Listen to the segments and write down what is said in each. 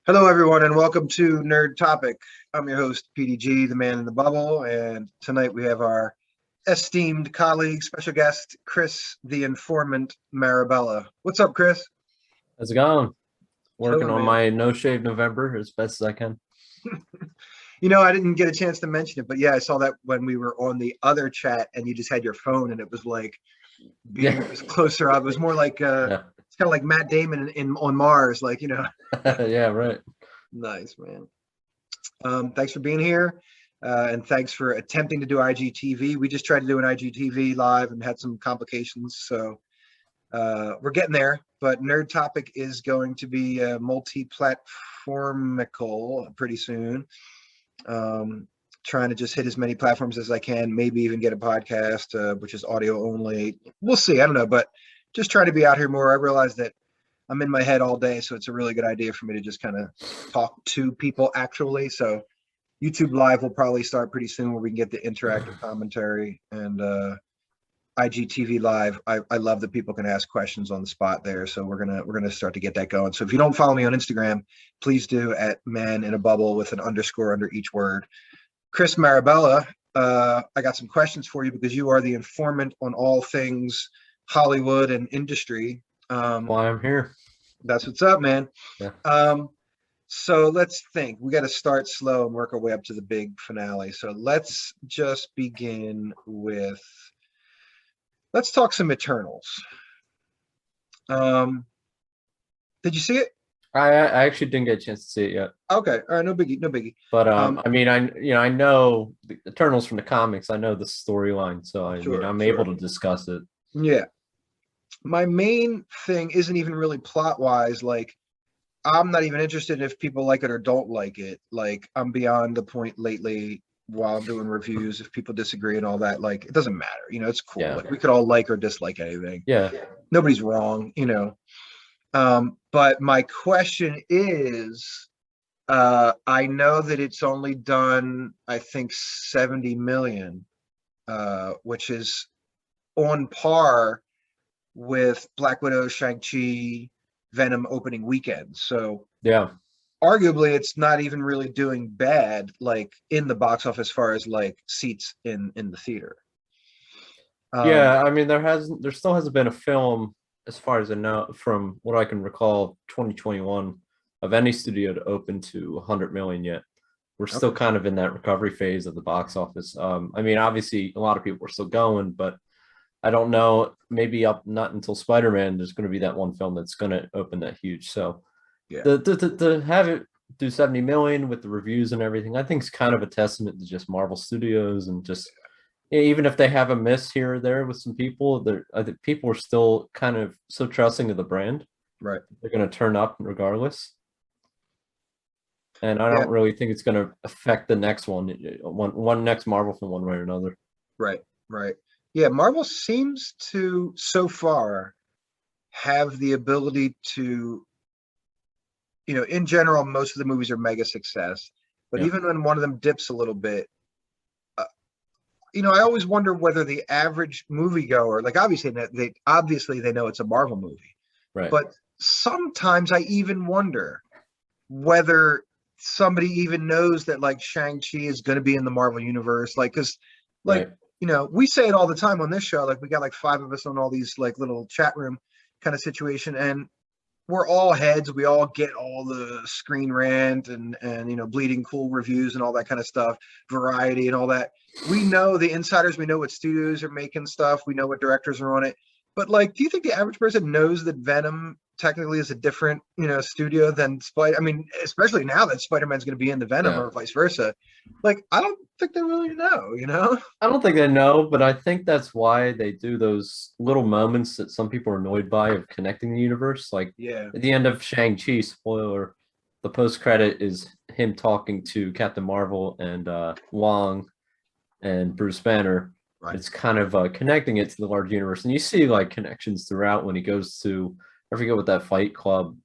Hello, everyone, and welcome to Nerd Topic. I'm your host, PDG, the man in the bubble, and tonight we have our esteemed colleague, special guest, Chris, the Informant Marabella. What's up, Chris? How's it going? Working Chilling, on man. my no shave November as best as I can. I didn't get a chance to mention it, but yeah, I saw that when we were on the other chat, and you just had your phone, and it was like Yeah, beard was closer up. It was more like yeah, it's kind of like Matt Damon in on Mars, yeah. Right. Nice, man. Thanks for being here. And thanks for attempting to do IGTV. We just tried to do an IGTV live and had some complications. So we're getting there. But Nerd Topic is going to be multi-platformical pretty soon. Trying to just hit as many platforms as I can, maybe even get a podcast, which is audio only. We'll see. I don't know. But just trying to be out here more. I realize that I'm in my head all day. So it's a really good idea for me to just kind of talk to people actually. So YouTube Live will probably start pretty soon where we can get the interactive commentary and IGTV Live. I love that people can ask questions on the spot there. So we're gonna start to get that going. So if you don't follow me on Instagram, please do at man in a bubble with an underscore under each word. Chris Marabella, I got some questions for you because you are the informant on all things Hollywood and industry. Why I'm here. That's what's up, man. Yeah. So let's think. We got to start slow and work our way up to the big finale. So let's just begin with, let's talk some Eternals. Did you see it? I actually didn't get a chance to see it yet. Okay, all right, no biggie, no biggie. But I mean, I know the Eternals from the comics. I know the storyline, so I mean, Sure, I'm able sure. to discuss it. Yeah. My main thing isn't even really plot wise. Like, I'm not even interested if people like it or don't like it. Like, I'm beyond the point lately while I'm doing reviews. If people disagree and all that, like, it doesn't matter. It's cool. Yeah. Like, we could all like or dislike anything. Yeah. Nobody's wrong. But my question is, I know that it's only done, I think, 70 million, which is on par with Black Widow, Shang-Chi, Venom opening weekend. So Yeah. arguably it's not even really doing bad, like in the box office as far as like seats in the theater. Yeah. I mean, there still hasn't been a film, as far as I know, from what I can recall, 2021, of any studio to open to 100 million yet. We're still Okay. kind of in that recovery phase of the box office. I mean, obviously, a lot of people are still going, but I don't know. Maybe up not until Spider-Man, there's going to be that one film that's going to open that huge. So Yeah. to have it do 70 million with the reviews and everything, I think is kind of a testament to just Marvel Studios and just even if they have a miss here or there with some people, I think people are still kind of so trusting of the brand. Right. They're going to turn up regardless. And I Yeah. don't really think it's going to affect the next one next Marvel film one way or another. Right. Right. Yeah. Marvel seems to so far have the ability to, in general, most of the movies are mega success. But Yeah. even when one of them dips a little bit, I always wonder whether the average moviegoer, like obviously they know it's a Marvel movie, Right. but sometimes I even wonder whether somebody even knows that like Shang-Chi is going to be in the Marvel universe, like because like Right. we say it all the time on this show, like we got like five of us on all these like little chat room kind of situation, and we're all heads. We all get all the Screen Rant and Bleeding Cool reviews and all that kind of stuff, Variety and all that. We know the insiders. We know what studios are making stuff. We know what directors are on it. But like, do you think the average person knows that Venom technically is a different studio than Spider? I mean, especially now that Spider-Man's going to be in the Venom Yeah. or vice versa. Like, I don't think they really know. I don't think they know, but I think that's why they do those little moments that some people are annoyed by of connecting the universe. Like Yeah. at the end of Shang-Chi, spoiler, the post-credit is him talking to Captain Marvel and Wong and Bruce Banner. Right. It's kind of connecting it to the large universe. And you see like connections throughout when he goes to, I forget what that fight club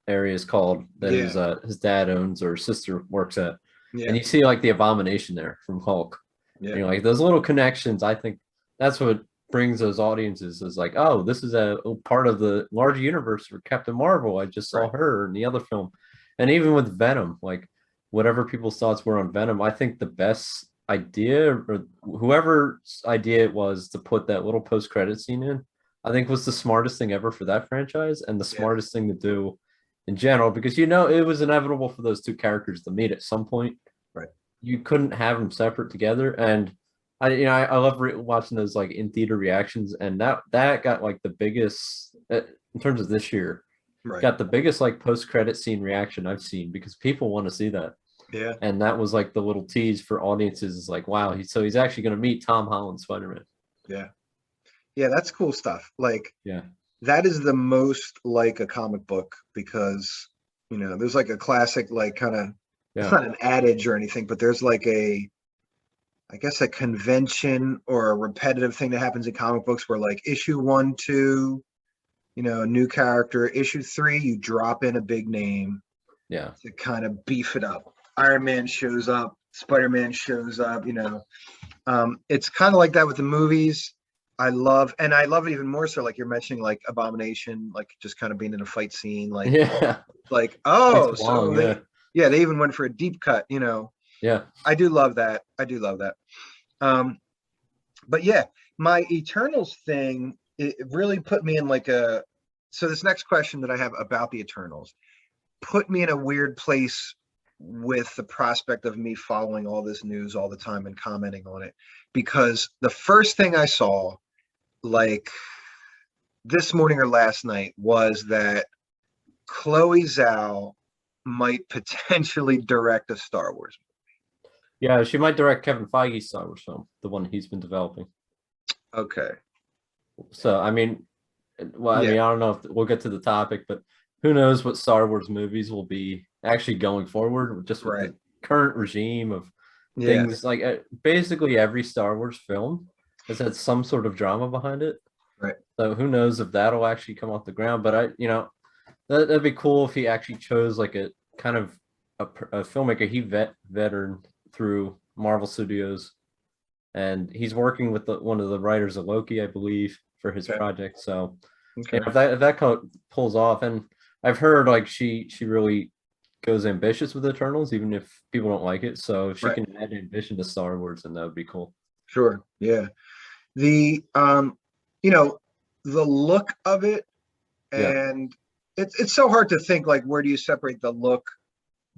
area is called that his dad owns or sister works at. Yeah. And you see like the abomination there from Hulk. Yeah. Like those little connections, I think that's what brings those audiences is like, oh, this is a part of the larger universe for Captain Marvel. I just saw Right. her in the other film. And even with Venom, like whatever people's thoughts were on Venom, I think the best idea or whoever's idea it was to put that little post-credit scene in, I think was the smartest thing ever for that franchise and the Yeah. smartest thing to do in general, because it was inevitable for those two characters to meet at some point. Right. You couldn't have them separate together. And I love watching those like in theater reactions, and that got like the biggest in terms of this year, Right. got the biggest like post credit scene reaction I've seen because people want to see that. Yeah. And that was like the little tease for audiences is like, wow, he's actually going to meet Tom Holland Spider-Man. Yeah. Yeah. That's cool stuff. Like, Yeah. that is the most like a comic book because, there's like a classic, like kind of, it's Yeah. not an adage or anything, but there's like I guess a convention or a repetitive thing that happens in comic books where like issue 1, 2, a new character, issue 3, you drop in a big name Yeah. to kind of beef it up. Iron Man shows up, Spider-Man shows up, it's kind of like that with the movies. I love it even more so, like you're mentioning, like Abomination, like just kind of being in a fight scene, like, Yeah. oh, It's so long, they even went for a deep cut, Yeah. I do love that. But yeah, my Eternals thing, it really put me in like so this next question that I have about the Eternals put me in a weird place with the prospect of me following all this news all the time and commenting on it, because the first thing I saw, like this morning or last night, was that Chloe Zhao might potentially direct a Star Wars. Yeah. She might direct Kevin Feige's Star Wars film, the one he's been developing. Okay. So, I mean, well, I Yeah. mean, I don't know if we'll get to the topic, but who knows what Star Wars movies will be actually going forward, just with Right. the current regime of Yeah. things. Like basically every Star Wars film has had some sort of drama behind it. Right. So who knows if that'll actually come off the ground? But that'd be cool if he actually chose like a kind of a filmmaker. He veteran through Marvel Studios, and he's working with one of the writers of Loki, I believe, for his Okay. project. So Okay. if that pulls off, and I've heard like she really goes ambitious with Eternals, even if people don't like it. So if she Right. can add ambition to Star Wars, then that would be cool. Sure. Yeah. The the look of it, Yeah. and it's so hard to think, like, where do you separate the look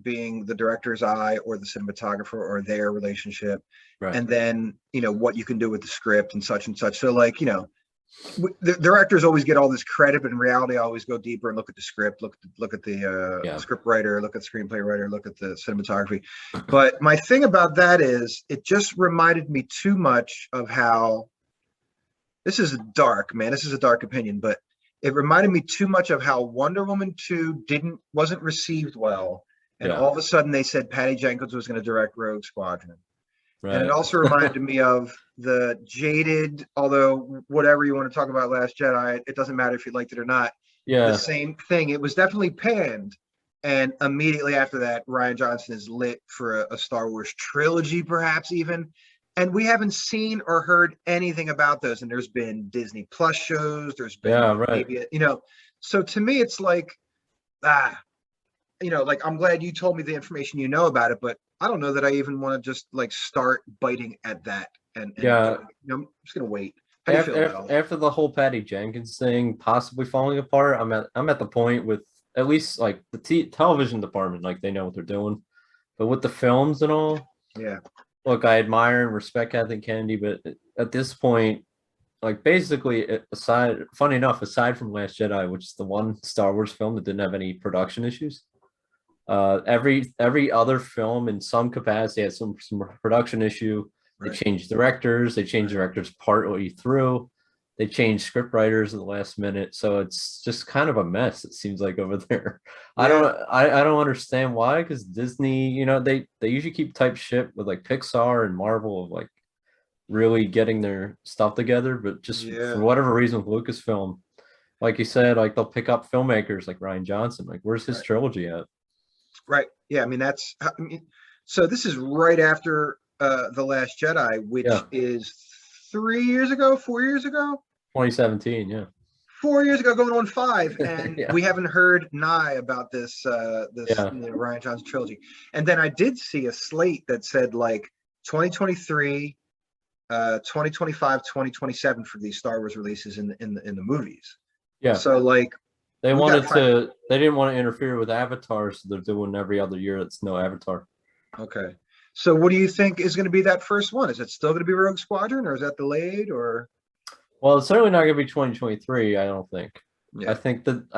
being the director's eye or the cinematographer or their relationship, Right. and then what you can do with the script and such. So like, the directors always get all this credit, but in reality I always go deeper and look at the script, look at the Yeah. script writer, look at the screenplay writer, look at the cinematography. But my thing about that is it just reminded me too much of how, this is dark, man, this is a dark opinion, but it reminded me too much of how Wonder Woman 2 wasn't received well, and Yeah. all of a sudden they said Patty Jenkins was going to direct Rogue Squadron. And it Right. also reminded me of the jaded, although whatever you want to talk about Last Jedi, it doesn't matter if you liked it or not. The Yeah. same thing. It was definitely panned. And immediately after that, Rian Johnson is lit for a Star Wars trilogy, perhaps even. And we haven't seen or heard anything about those. And there's been Disney Plus shows. There's been Yeah. Right. maybe, so to me, it's like, like, I'm glad you told me the information about it, but I don't know that I even want to just like start biting at that. And Yeah. I'm just gonna wait. How do you feel about it? After the whole Patty Jenkins thing possibly falling apart, I'm at the point with at least like the television department, like they know what they're doing, but with the films and all, Yeah. look, I admire and respect Kathleen Kennedy, but at this point, like basically funny enough, aside from Last Jedi, which is the one Star Wars film that didn't have any production issues, every other film in some capacity had some production issue. They Right. changed directors. They changed directors partway through. They changed script writers at the last minute. So it's just kind of a mess. It seems like over there. I don't understand why. Because Disney, they usually keep tight ship with like Pixar and Marvel of like really getting their stuff together. But just for whatever reason with Lucasfilm, like you said, like they'll pick up filmmakers like Rian Johnson. Like where's his trilogy at? Right. Yeah. I mean, so this is right after The Last Jedi, which is 3 years ago, 4 years ago. 2017. Yeah. 4 years ago, going on 5, and Yeah. we haven't heard nigh about this Yeah. Ryan Johnson trilogy. And then I did see a slate that said like 2023, 2025, 2027 for these Star Wars releases in the movies. Yeah. So like They we wanted got five. to. They didn't want to interfere with Avatar, so they're doing every other year. It's no Avatar. Okay. So what do you think is going to be that first one? Is it still going to be Rogue Squadron, or is that delayed? Or Well, it's certainly not going to be 2023. I don't think. yeah, I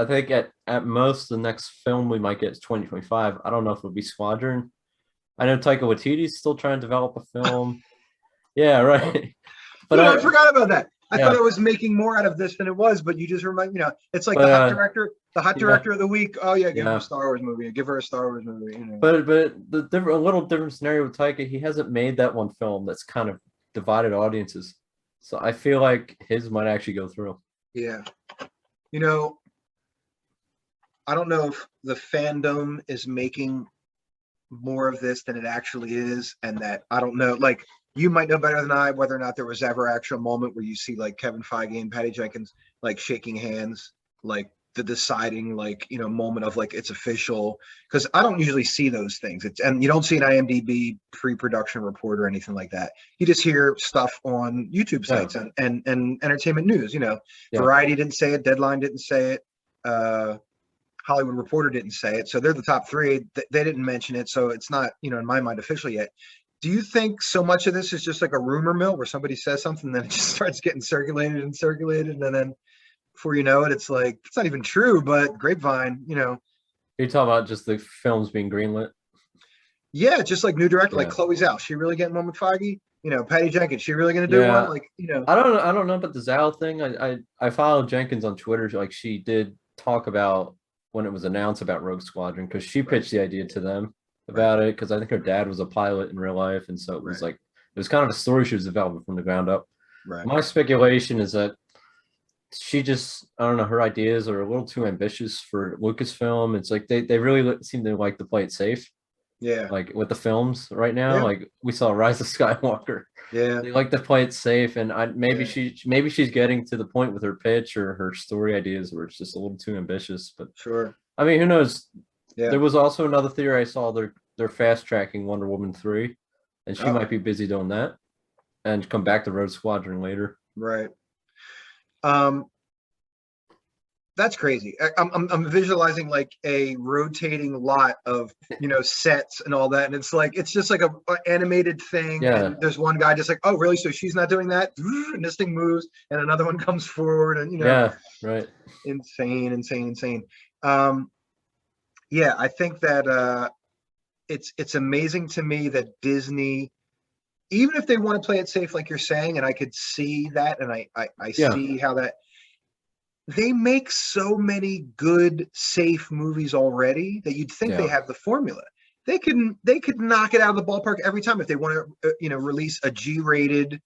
think at most the next film we might get is 2025. I don't know if it'll be Squadron. I know Taika Waititi's still trying to develop a film. Yeah, right. But I forgot about that. I yeah. thought I was making more out of this than it was, but you just remind it's like But, the hot director of the week. Oh yeah, give him Yeah. a Star Wars movie. Give her a Star Wars movie. You know. But a little different scenario with Taika. He hasn't made that one film that's kind of divided audiences. So I feel like his might actually go through. Yeah. I don't know if the fandom is making more of this than it actually is, and that I don't know. Like you might know better than I whether or not there was ever actual moment where you see like Kevin Feige and Patty Jenkins like shaking hands, like the deciding moment of like it's official, because I don't usually see those things. And you don't see an IMDb pre-production report or anything like that. You just hear stuff on YouTube sites and entertainment news. Variety didn't say it, Deadline didn't say it, Hollywood Reporter didn't say it, so they're the top three. They didn't mention it, so it's not in my mind official yet. Do you think so much of this is just like a rumor mill where somebody says something, then it just starts getting circulated, and then before you know it, it's like it's not even true, but grapevine. You're talking about just the films being greenlit. Yeah, just like new director, like Chloe Zhao. She really getting one with Feige? Patty Jenkins. She really going to do one? Like I don't know about the Zhao thing. I followed Jenkins on Twitter. Like she did talk about when it was announced about Rogue Squadron, because she pitched the idea to them about it, because I think her dad was a pilot in real life, and so it was like it was kind of a story she was developing from the ground up. My speculation is that she just, I don't know, her ideas are a little too ambitious for Lucasfilm. It's like they really seem to like to play it safe. Yeah. Like with the films right now, like we saw Rise of Skywalker. Yeah. They like to play it safe, and maybe she's getting to the point with her pitch or her story ideas where it's just a little too ambitious. But sure. I mean, who knows? Yeah. There was also another theory I saw. They're fast tracking Wonder Woman 3, and she might be busy doing that, and come back to Rogue Squadron later. Right. That's crazy. I'm visualizing like a rotating lot of sets and all that, and it's just like a animated thing. Yeah. And there's one guy just like, oh really? So she's not doing that, and this thing moves, and another one comes forward, and Yeah, right. Insane. Yeah, I think that it's amazing to me that Disney, even if they want to play it safe, like you're saying, and I could see that, and I see how that. They make so many good, safe movies already that you'd think they have the formula. They could knock it out of the ballpark every time if they want to, release a G-rated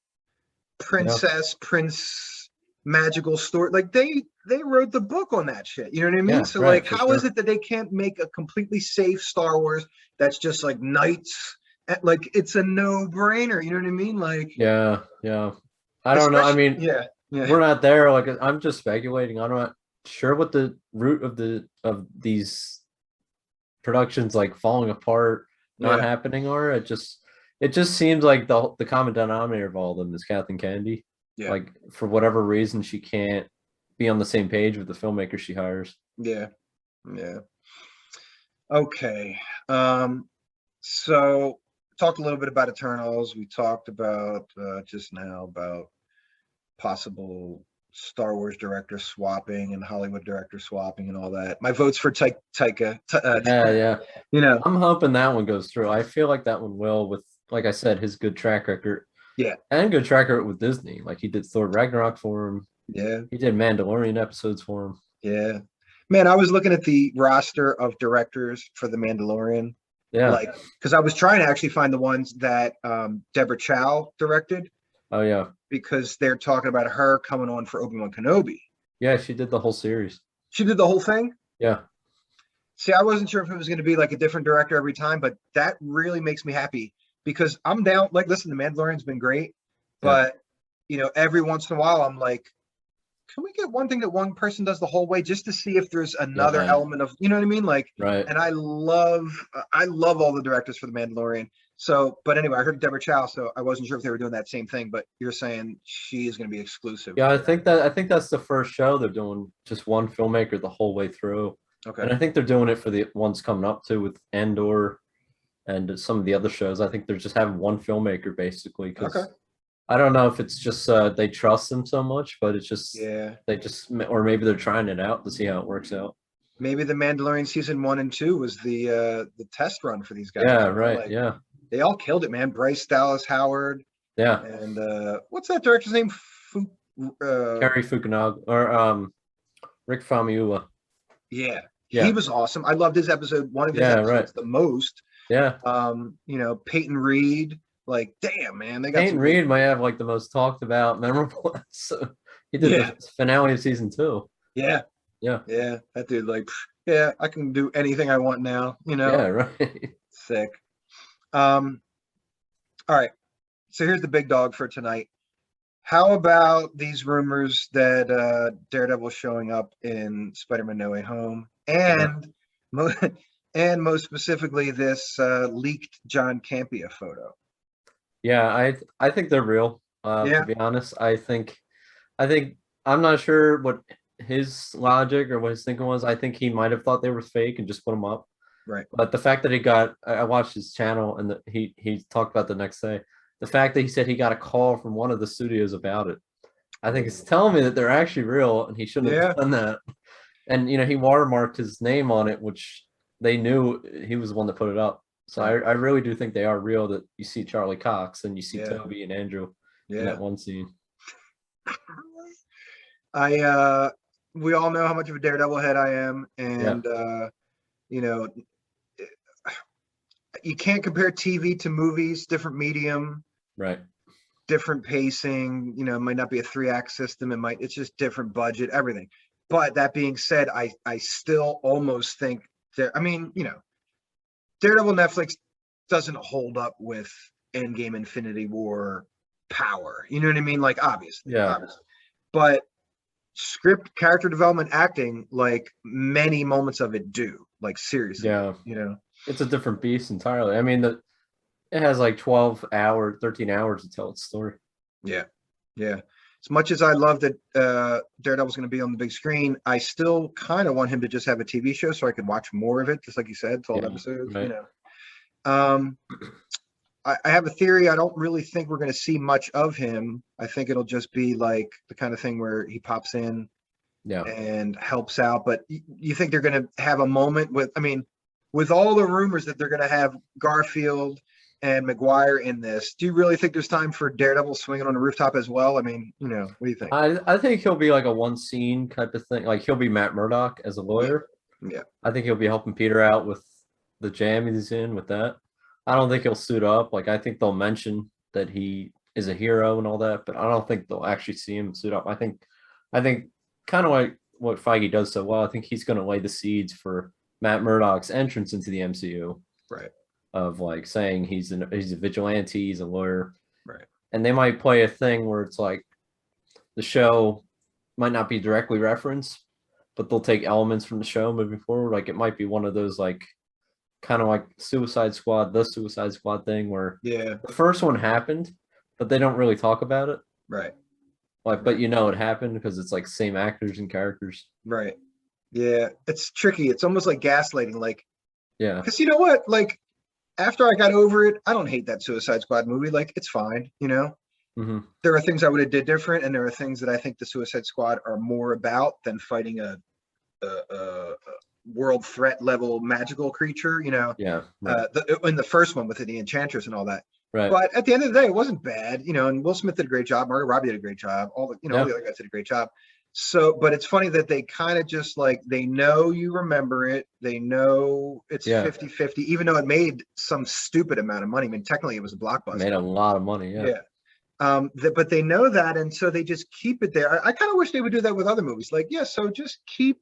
prince magical story. Like they wrote the book on that shit. You know what I mean? So like, how is it that they can't make a completely safe Star Wars that's just like knights? Like it's a no-brainer. You know what I mean? Like yeah. I don't know. I mean, we're not there. Like I'm just speculating. I'm not sure what the root of these productions like falling apart, not happening are. It just seems like the common denominator of all of them is Kathleen Kennedy. Yeah. Like for whatever reason, she can't be on the same page with the filmmaker she hires. Yeah. Okay. So talked a little bit about Eternals. We talked about just now about possible Star Wars director swapping and Hollywood director swapping and all that. My vote's for Taika. Yeah. I'm hoping that one goes through. I feel like that one will, with, like I said, his good track record. Yeah. And good track record with Disney. Like he did Thor Ragnarok for him. Yeah. He did Mandalorian episodes for him. Yeah. Man, I was looking at the roster of directors for The Mandalorian. Yeah. Like, because I was trying to actually find the ones that Deborah Chow directed. Oh, yeah. Because they're talking about her coming on for Obi-Wan Kenobi. Yeah, she did the whole series. She did the whole thing? Yeah. See, I wasn't sure if it was going to be like a different director every time, but that really makes me happy because I'm down. Like, listen, The Mandalorian's been great, but, every once in a while I'm like, can we get one thing that one person does the whole way just to see if there's another Yeah. element of, you know what I mean? Like, Right. and I love all the directors for The Mandalorian. So, but anyway, I heard Deborah Chow, so I wasn't sure if they were doing that same thing, but you're saying she is going to be exclusive. Yeah, I think that's the first show they're doing just one filmmaker the whole way through. Okay. And I think they're doing it for the ones coming up too with Andor and some of the other shows. I think they're just having one filmmaker basically because Okay. I don't know if it's just they trust him so much, but it's just they just, or maybe they're trying it out to see how it works out. Maybe The Mandalorian season 1 and 2 was the test run for these guys. Yeah, you know? right. Like, yeah. They all killed it, man. Bryce Dallas Howard. Yeah. And what's that director's name? Cary Fukunaga or Rick Famuyiwa. Yeah. He was awesome. I loved his episode, one of his episodes the most. Yeah. You know, Peyton Reed. Like, damn, man, they got Peyton Reed might have like the most talked about, memorable. So he did the finale of season 2. Yeah. Yeah. Yeah. That dude, like, yeah, I can do anything I want now. You know. Yeah. Right. Sick. All right. So here's the big dog for tonight. How about these rumors that Daredevil's showing up in Spider-Man No Way Home, and most specifically this leaked John Campea photo? Yeah, I think they're real. To be honest, I think I'm not sure what his logic or what his thinking was. I think he might have thought they were fake and just put them up. Right. But the fact that I watched his channel and he talked about the next day. The fact that he said he got a call from one of the studios about it, I think it's telling me that they're actually real and he shouldn't have done that. And you know, he watermarked his name on it, which they knew he was the one that put it up. So I really do think they are real. That you see Charlie Cox and you see Toby and Andrew in that one scene. We all know how much of a Daredevil head I am, and you know, you can't compare TV to movies, different medium, right? Different pacing, you know, it might not be a 3-act system. It's just different budget, everything. But that being said, I still almost think I mean, you know, Daredevil Netflix doesn't hold up with Endgame Infinity War power. You know what I mean? Like, obviously. But script, character development, acting, like many moments of it do. Like, seriously. Yeah. You know? It's a different beast entirely. I mean, it has like 13 hours to tell its story. Yeah. Yeah. As much as I love that Daredevil's going to be on the big screen, I still kind of want him to just have a TV show so I can watch more of it, just like you said, 12 episodes. Right. You know, I have a theory. I don't really think we're going to see much of him. I think it'll just be like the kind of thing where he pops in and helps out. But you think they're going to have a moment with, I mean, with all the rumors that they're going to have Garfield and Maguire in this, do you really think there's time for Daredevil swinging on the rooftop as well? I mean, you know, what do you think? I think he'll be like a one scene type of thing. Like he'll be Matt Murdock as a lawyer. Yeah. I think he'll be helping Peter out with the jam he's in with that. I don't think he'll suit up. Like I think they'll mention that he is a hero and all that, but I don't think they'll actually see him suit up. I think kind of like what Feige does so well. I think he's going to lay the seeds for Matt Murdock's entrance into the MCU. Right. Of like saying he's a vigilante, he's a lawyer. Right. And they might play a thing where it's like the show might not be directly referenced, but they'll take elements from the show moving forward. Like it might be one of those like kind of like the Suicide Squad thing where the first one happened, but they don't really talk about it. Right. Like, but you know it happened because it's like same actors and characters. Right. Yeah. It's tricky. It's almost like gaslighting. Like, because you know what? Like, after I got over it, I don't hate that Suicide Squad movie. Like, it's fine, you know? Mm-hmm. There are things I would have did different, and there are things that I think the Suicide Squad are more about than fighting a world threat level magical creature, you know? Yeah. Right. In the first one with the Enchantress and all that. Right. But at the end of the day, it wasn't bad, you know, and Will Smith did a great job. Margot Robbie did a great job. All the other guys did a great job. So, but it's funny that they kind of just like, they know you remember it. They know it's 50-50, even though it made some stupid amount of money. I mean, technically it was a blockbuster. It made a lot of money. Yeah. But they know that. And so they just keep it there. I kind of wish they would do that with other movies. Like, so just keep,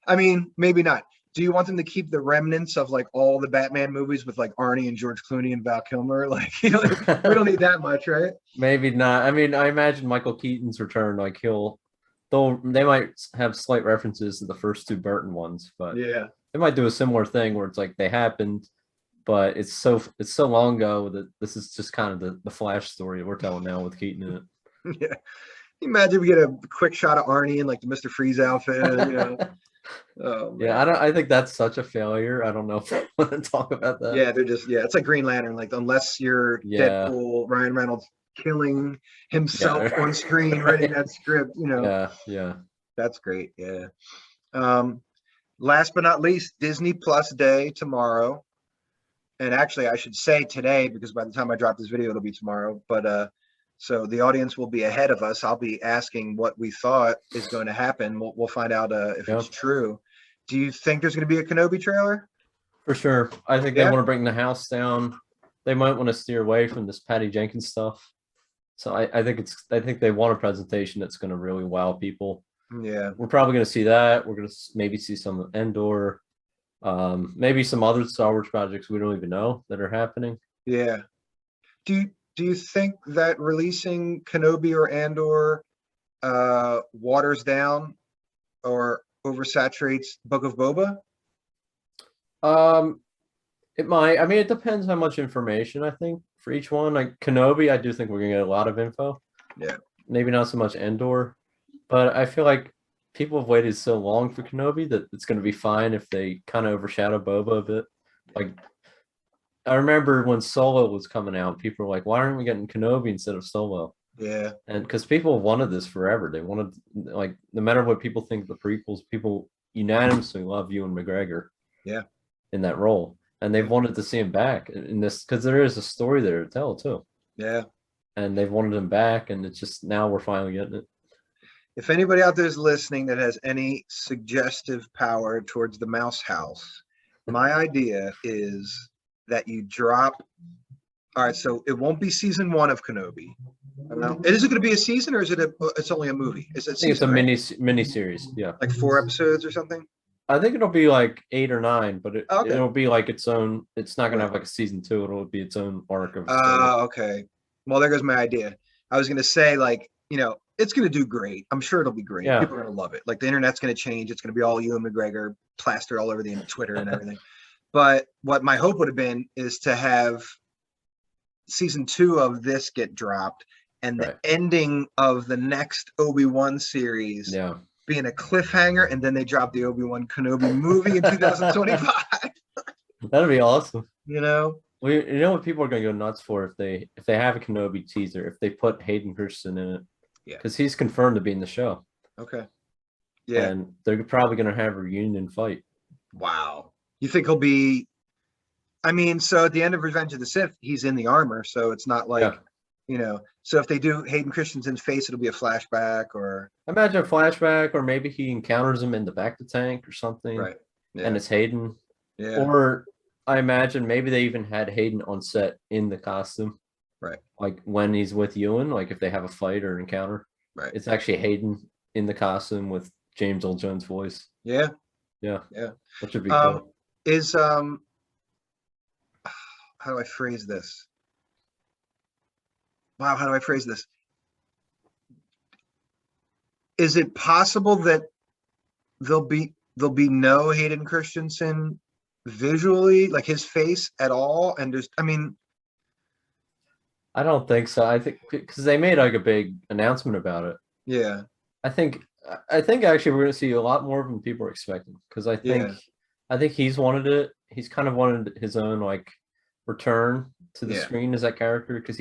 I mean, maybe not. Do you want them to keep the remnants of like all the Batman movies with like Arnie and George Clooney and Val Kilmer? Like, you know, we don't need that much, right? Maybe not. I mean, I imagine Michael Keaton's return, like they'll they might have slight references to the first two Burton ones, but Yeah. they might do a similar thing where it's like they happened, but it's so long ago that this is just kind of the Flash story we're telling now with Keaton in it. Yeah. Imagine we get a quick shot of Arnie in like the Mr. Freeze outfit, you know. Oh man. Yeah, I think that's such a failure. I don't know if I want to talk about that. Yeah, they're just it's like Green Lantern. Like unless you're Yeah. Deadpool, Ryan Reynolds killing himself Yeah. on screen writing that script, you know. Yeah, yeah. That's great. Yeah. Last but not least, Disney Plus Day tomorrow. And actually I should say today, because by the time I drop this video, it'll be tomorrow. But so the audience will be ahead of us. I'll be asking what we thought is going to happen. We'll find out if it's true. Do you think there's going to be a Kenobi trailer? For sure. I think they want to bring the house down. They might want to steer away from this Patty Jenkins stuff. So I think they want a presentation that's going to really wow people. Yeah. We're probably going to see that. We're going to maybe see some Endor, maybe some other Star Wars projects we don't even know that are happening. Yeah. Do you think that releasing Kenobi or Andor waters down or oversaturates Book of Boba? It might. I mean, it depends how much information, I think, for each one. Like Kenobi, I do think we're gonna get a lot of info. Yeah. Maybe not so much Endor, but I feel like people have waited so long for Kenobi that it's gonna be fine if they kind of overshadow Boba a bit. Like I remember when Solo was coming out, people were like, "Why aren't we getting Kenobi instead of Solo?" Yeah. And because people wanted this forever, they wanted, like, no matter what people think of the prequels, people unanimously love Ewan McGregor. Yeah. In that role, and they've wanted to see him back in this because there is a story there to tell too. Yeah. And they've wanted him back, and it's just now we're finally getting it. If anybody out there is listening that has any suggestive power towards the Mouse House, my idea is that you drop. All right, so it won't be season 1 of Kenobi. Is it going to be a season, or is it it's only a movie? Is it? I think it's a mini series. Yeah, like 4 episodes or something. I think it'll be like 8 or 9, but it'll be like its own. It's not gonna have like a season 2. It'll be its own arc of. Okay. Well, there goes my idea. I was gonna say, like, you know, it's gonna do great. I'm sure it'll be great. Yeah. People are gonna love it. Like the internet's gonna change. It's gonna be all Ewan McGregor plastered all over the Twitter and everything. But what my hope would have been is to have season 2 of this get dropped, and the ending of the next Obi-Wan series. Yeah. Being a cliffhanger, and then they drop the Obi-Wan Kenobi movie in 2025. That'd be awesome. You know, you know what people are gonna go nuts for if they have a Kenobi teaser, if they put Hayden Christensen in it. Yeah. Because he's confirmed to be in the show. Okay. Yeah. And they're probably gonna have a reunion fight. Wow. You think he'll be? I mean, so at the end of Revenge of the Sith, he's in the armor, so it's not like. Yeah. You know, so if they do Hayden Christensen's face, it'll be a flashback, or imagine a flashback, or maybe he encounters him in the back of the tank or something. Right. Yeah. And it's Hayden. Yeah. Or I imagine maybe they even had Hayden on set in the costume. Right. Like when he's with Ewan, like if they have a fight or encounter. Right. It's actually Hayden in the costume with James Earl Jones' voice. Yeah. Yeah. Yeah. Which would be cool. How do I phrase this? Wow, how do I phrase this? Is it possible that there'll be no Hayden Christensen visually, like his face at all? And just, I mean, I don't think so. I think because they made like a big announcement about it. Yeah. I think actually we're going to see a lot more of him people are expecting, because I think he's wanted it. He's kind of wanted his own like return to the screen as that character, because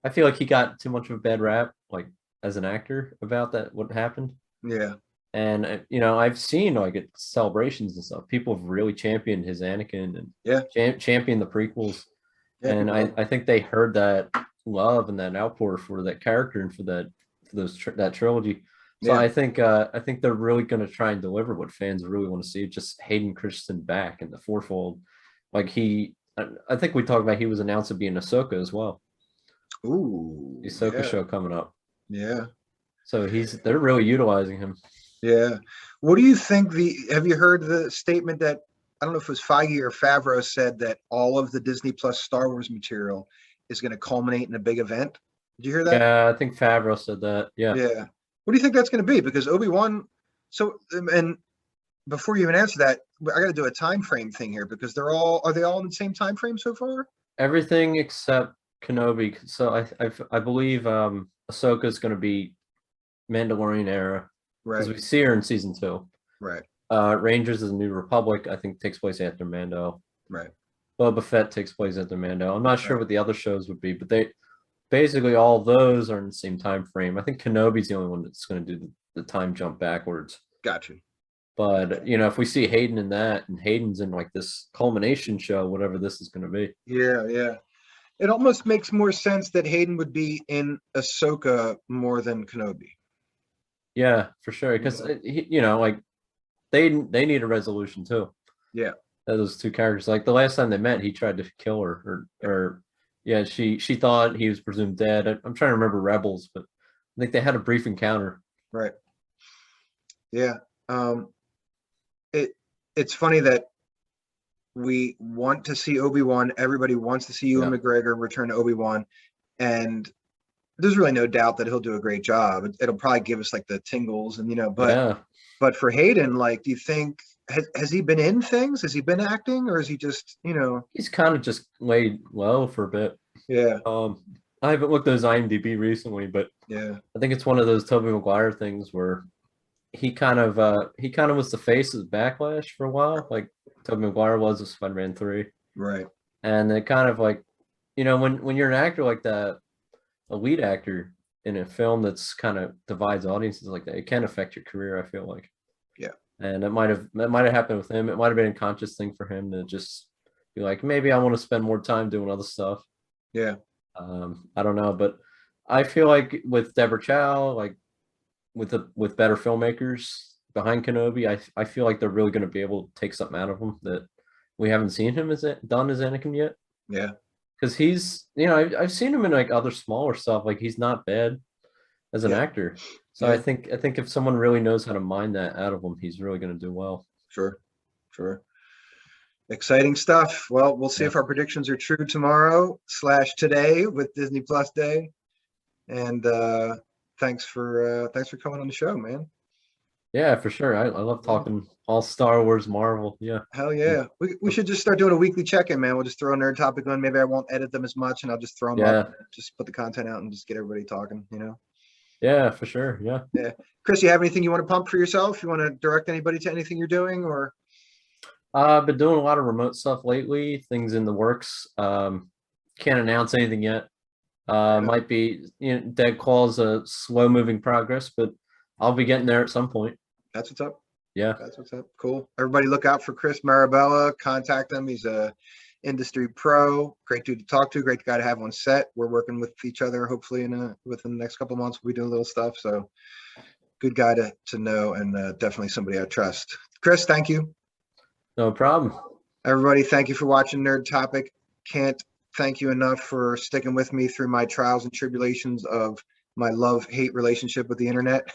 I feel like he got too much of a bad rap, like as an actor, about that, what happened. Yeah. And you know, I've seen like at celebrations and stuff, people have really championed his Anakin and championed the prequels. Yeah, and I think they heard that love and that outpour for that character and for that trilogy. So I think they're really going to try and deliver what fans really want to see, just Hayden Christensen back in the fourfold. Like I think we talked about, he was announced to be in Ahsoka as well. Ooh, the Ahsoka show coming up. Yeah. So they're really utilizing him. Yeah. What do you think? Have you heard the statement that, I don't know if it was Feige or Favreau, said that all of the Disney Plus Star Wars material is going to culminate in a big event? Did you hear that? Yeah, I think Favreau said that. Yeah. Yeah. What do you think that's going to be? Because Obi-Wan, so, and before you even answer that, I got to do a time frame thing here because are they all in the same time frame so far? Everything except Kenobi. So I believe Ahsoka is going to be Mandalorian era because Right, we see her in season 2. right, Rangers is the New Republic. I think takes place after Mando. right, Boba Fett takes place after Mando. I'm not sure right. what the other shows would be, but they basically all of those are in the same time frame. I think Kenobi's the only one that's going to do the time jump backwards. Gotcha. But if we see Hayden in that, and Hayden's in like this culmination show, whatever this is going to be. Yeah, yeah. It almost makes more sense that Hayden would be in Ahsoka more than Kenobi. Yeah, for sure. Because like they need a resolution too. Yeah. Those two characters. Like the last time they met, he tried to kill her, or yeah, she thought he was presumed dead. I'm trying to remember Rebels, but I think they had a brief encounter. Right. Yeah. It's funny that we want to see Obi-Wan. Everybody wants to see Ewan McGregor return to Obi-Wan, and there's really no doubt that he'll do a great job. It'll probably give us like the tingles, and but for Hayden, like, do you think has he been in things? Has he been acting, or is he just He's kind of just laid low for a bit. Yeah. I haven't looked at his IMDb recently, but yeah, I think it's one of those Tobey Maguire things where he kind of was the face of the Backlash for a while, like Tobey Maguire was with Spider-Man 3. right. And it kind of like, when you're an actor like that, a lead actor in a film that's kind of divides audiences like that, it can affect your career, I feel like. Yeah. And it might have happened with him. It might have been a conscious thing for him to just be like, maybe I want to spend more time doing other stuff. Yeah. I don't know, but I feel like with Deborah Chow, like with better filmmakers behind Kenobi, I feel like they're really going to be able to take something out of him that we haven't seen him done as Anakin yet. Yeah. Because he's, I've seen him in like other smaller stuff. Like he's not bad as an actor. So I think if someone really knows how to mine that out of him, he's really going to do well. Sure. Exciting stuff. Well, we'll see if our predictions are true tomorrow/today with Disney Plus Day. And thanks for coming on the show, man. Yeah, for sure. I love talking all Star Wars, Marvel. Yeah. Hell yeah. We should just start doing a weekly check-in, man. We'll just throw a nerd topic on. Maybe I won't edit them as much, and I'll just throw them up, just put the content out and just get everybody talking, Yeah, for sure. Yeah. Yeah. Chris, you have anything you want to pump for yourself? You want to direct anybody to anything you're doing, or? I've been doing a lot of remote stuff lately, things in the works. Can't announce anything yet. Might be, Dead Claw's a slow moving progress, but I'll be getting there at some point. That's what's up. Yeah. That's what's up. Cool. Everybody look out for Chris Marabella. Contact him. He's a industry pro. Great dude to talk to. Great guy to have on set. We're working with each other. Hopefully within the next couple of months, we'll be doing little stuff. So good guy to know, and definitely somebody I trust. Chris, thank you. No problem. Everybody, thank you for watching Nerd Topic. Can't thank you enough for sticking with me through my trials and tribulations of my love-hate relationship with the internet.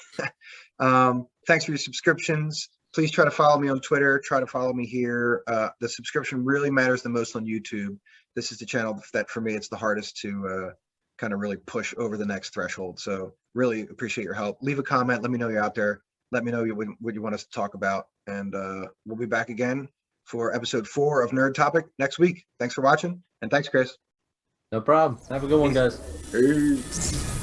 Thanks for your subscriptions. Please try to follow me on Twitter. Try to follow me here. The subscription really matters the most on YouTube. This is the channel that, for me, it's the hardest to kind of really push over the next threshold. So really appreciate your help. Leave a comment. Let me know you're out there. Let me know what you want us to talk about. And we'll be back again for episode 4 of Nerd Topic next week. Thanks for watching. And thanks, Chris. No problem. Have a good one, guys. Peace.